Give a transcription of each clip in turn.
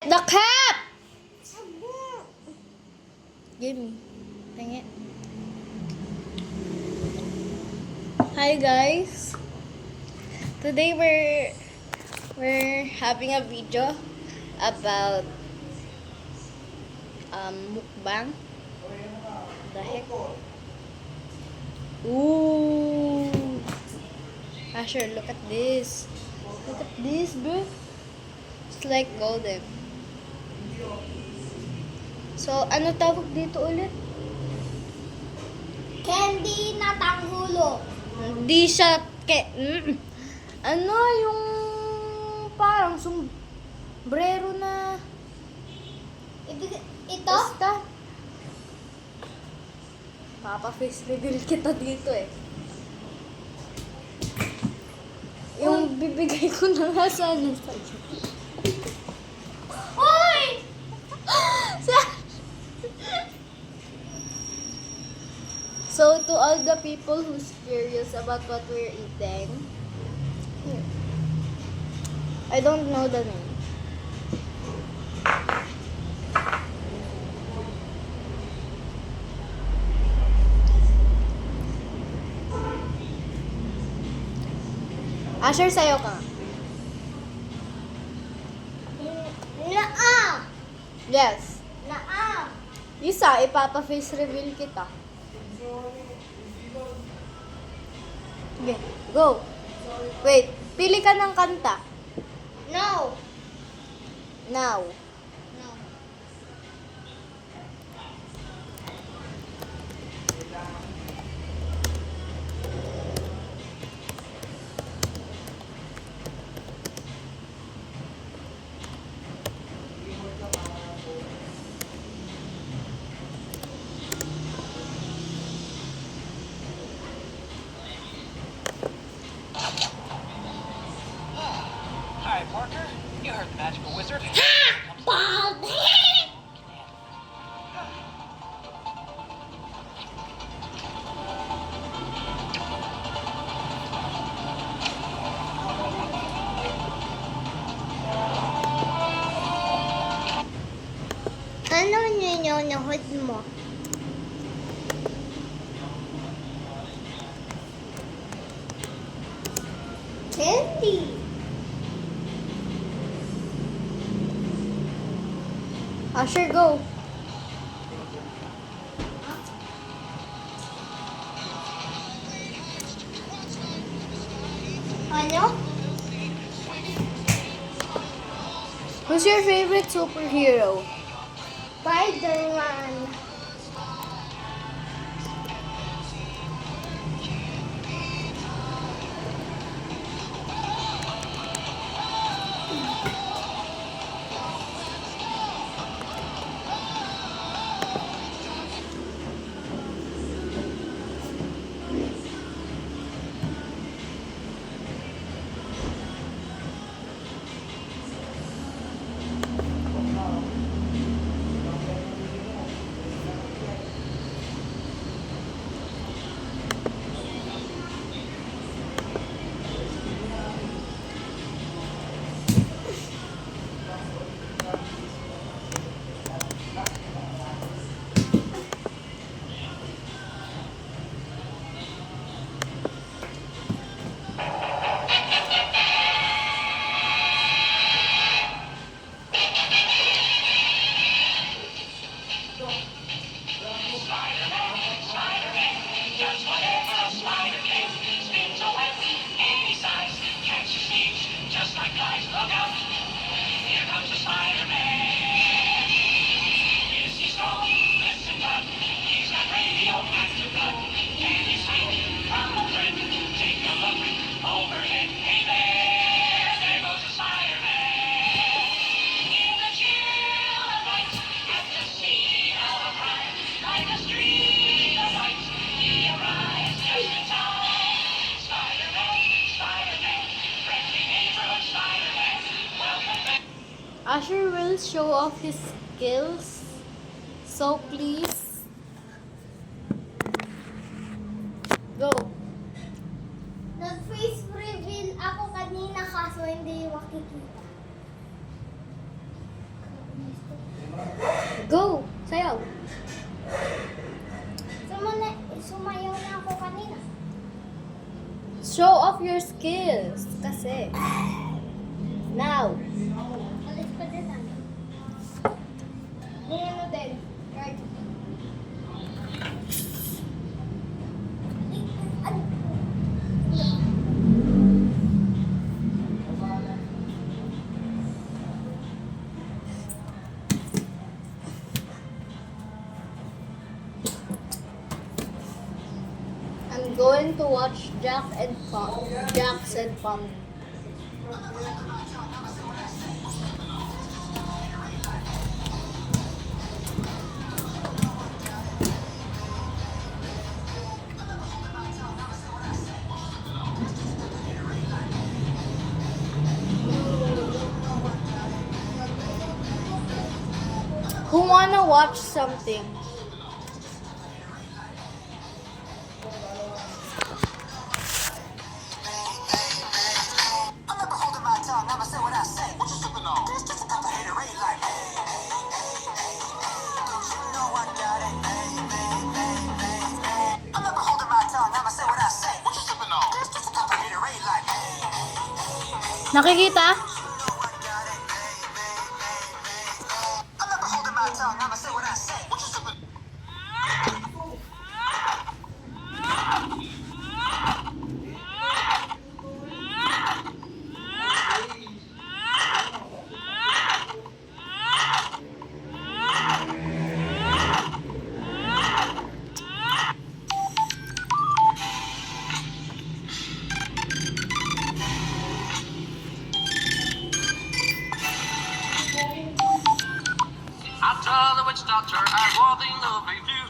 The cap! Give me. Dang it. Hi guys. Today we're having a video about mukbang. The heck? Ooh. Asher, look at this. Look at this, bro. It's like golden. So, ano tawag dito ulit? Candy na tanghulo. Hindi siya ano yung parang sombrero na Ito? basta. Papa-face reveal kita dito eh. Yung bibigay ko na nga sana sa'yo. Uy! So, to all the people who's curious about what we're eating, here. I don't know the name. Asher, sayo ka. Naa! Yes. Naa! Isa, ipapa-face reveal kita. Okay, go. Wait, pili ka ng kanta. No! Now. No. Hi, Parker. You heard the magical wizard. Bob! Ano ninyonohod mo? Candy! Asher, go. Ano? Who's your favorite superhero? Spider-Man. Just whatever a spider can. Spins a web any size. Catches thieves just like flies. Look out! Here comes the Spider-Man. Is he strong? Listen, bud. He's got radioactive blood. Can he swing from a thread? Take a look overhead. Hey there! There goes the Spider-Man. In the chill of night, at the scene of a crime, like a streak of light, he arrives just in time. Spider-Man, Spider-Man, friendly neighborhood Spider-Man, welcome back. Asher will show off his skills. So please, go. Nag-face reveal ako kanina kaso hindi makikita. Sayaw. Sumayaw na ako kanina. Show off your skills. Kasi. Now. Alis pa din ano. May ano din. Right. I'm going to watch Jack and Pom. Jax and Pom. Who wanna watch something? I'm never holding my tongue, I'ma say what I say. What you sipping on? That's just a cup of Haterade like, hey, hey, hey, hey, hey. You know I got it, hey, hey, hey, hey, hey. I'm never holding my tongue, I'ma say what I say. What you sipping on? That's just a cup of Haterade like, hey, hey, hey, hey. Nakikita? You know I got it, hey, hey, hey, hey, hey. I'm never holding my tongue, I'ma say what I say. What you sipping? After the witch doctor, I was in love with you.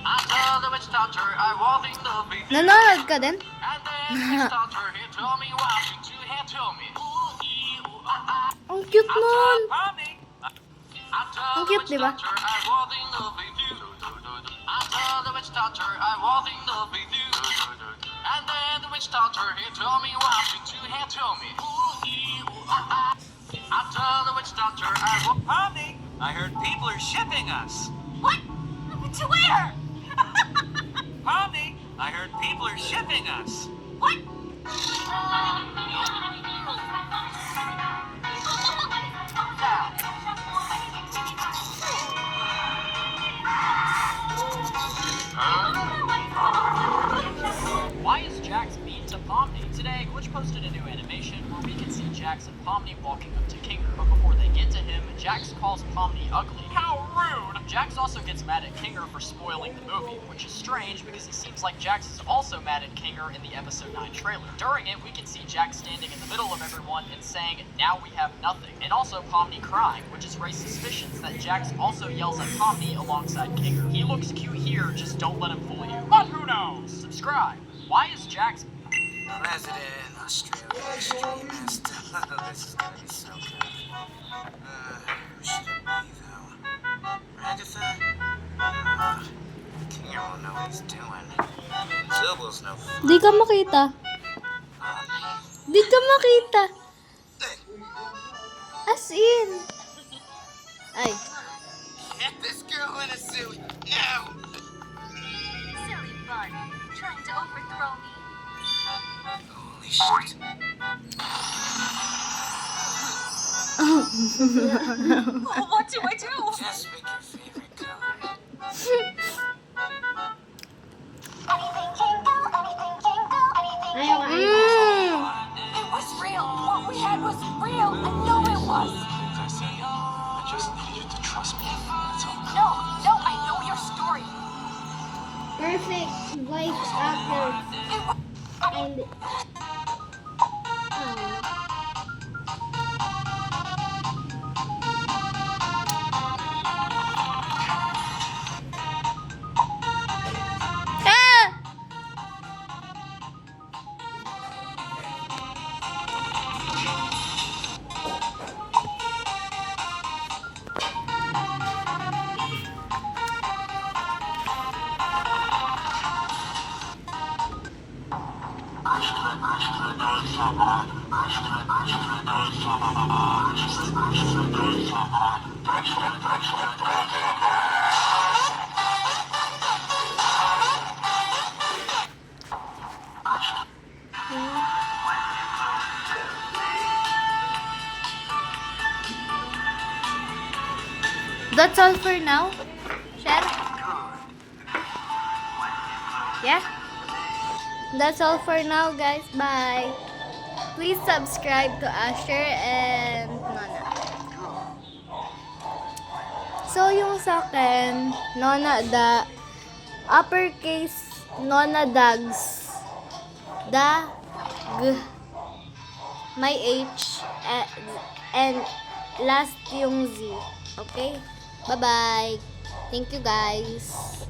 After the witch doctor, I was in love with you. Nanonood ka din? And then the witch doctor, he told me what to he told me. Ooh, ee, ooh, ah, ah. Ang cute nun! After Ang the cute, witch di ba? doctor, I was in love with you. After the witch doctor, I was in love with you. And then the witch doctor, he told me what to he told me. Ooh, ee, ooh, ah, ah. After the witch doctor, Honey, I heard people are shipping us. What? To where? Honey, I heard people are shipping us. What? Why is Jax mean to Pomni? Today, Glitch posted a new animation where we can see Jax and Pomni walking up to Kinger, but before they get to him, Jax calls Pomni ugly. How rude! Jax also gets mad at Kinger for spoiling the movie, which is strange because it seems like Jax is also mad at Kinger in the episode 9 trailer. During it, we can see Jax standing in the middle of everyone and saying, "Now we have nothing," and also Pomni crying, which has raised suspicions that Jax also yells at Pomni alongside Kinger. He looks cute here, just don't let him fool you. But who knows? Subscribe. Why is Jax President, Australia, extremist. This is gonna be so good. Who should it be, though? Agatha? Kinger won't know what he's doing. Zilbel's no fun. Di ka makita. Di ka makita. As in. Ay. Get this girl in a suit now! Silly bud. Trying to overthrow me. Holy shit. What do I do? Just pick your favorite color. Ayaw nga. It was real. What we had was real. I know it was. I just need you to trust me. That's all. No, I know your story. Perfect voice actor. And... Ah! That's all for now. Share? Yeah? That's all for now, guys. Bye. Please subscribe to Asher and Nona. So, yung sa akin, Nona da, uppercase Nona Dags, da, g, may H, and last yung Z. Okay? Bye-bye. Thank you, guys.